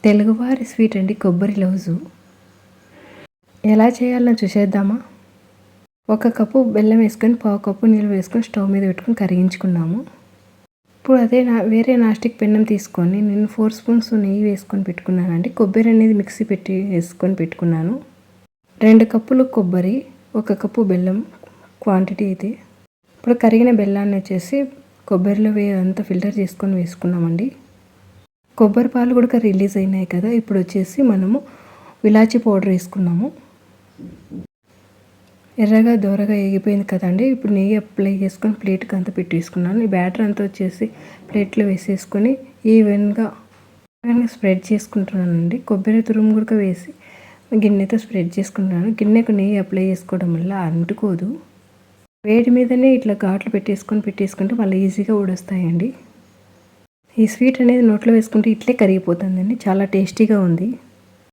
తెలుగువారి స్వీట్ అండి కొబ్బరి లౌజు. ఎలా చేయాలో చూసేద్దామా? 1 కప్పు బెల్లం వేసుకొని 1/2 కప్పు నీళ్ళు వేసుకొని స్టవ్ మీద పెట్టుకొని కరిగించుకున్నాము. ఇప్పుడు అదే వేరే నాస్టిక్ పెన్నం తీసుకొని నేను 4 స్పూన్స్ నెయ్యి వేసుకొని పెట్టుకున్నానండి. కొబ్బరి అనేది మిక్సీ పెట్టి వేసుకొని పెట్టుకున్నాను. 2 కప్పులు కొబ్బరి, 1 కప్పు బెల్లం క్వాంటిటీ ఇది. ఇప్పుడు కరిగిన బెల్లాన్ని వచ్చేసి కొబ్బరిలో అంతా ఫిల్టర్ చేసుకొని వేసుకున్నామండి. కొబ్బరి పాలు కూడా రిలీజ్ అయినాయి కదా. ఇప్పుడు వచ్చేసి మనము ఇలాచీ పౌడర్ వేసుకున్నాము. ఎర్రగా దోరగా ఎగిపోయింది కదండి. ఇప్పుడు నెయ్యి అప్లై చేసుకొని ప్లేట్కి అంతా పెట్టేసుకున్నాను. ఈ బ్యాటర్ అంతా వచ్చేసి ప్లేట్లో వేసేసుకొని ఈవెన్గా స్ప్రెడ్ చేసుకుంటున్నానండి. కొబ్బరి తురుము కూడా వేసి గిన్నెతో స్ప్రెడ్ చేసుకుంటున్నాను. గిన్నెకు నెయ్యి అప్లై చేసుకోవడం వల్ల అంటుకోదు. వేడి మీదనే ఇట్లా ఘాట్లు పెట్టేసుకుంటే మళ్ళీ ఈజీగా ఊడొస్తాయండి. ఈ స్వీట్ అనేది నోట్లో వేసుకుంటే ఇట్లే కరిగిపోతుందండి. చాలా టేస్టీగా ఉంది.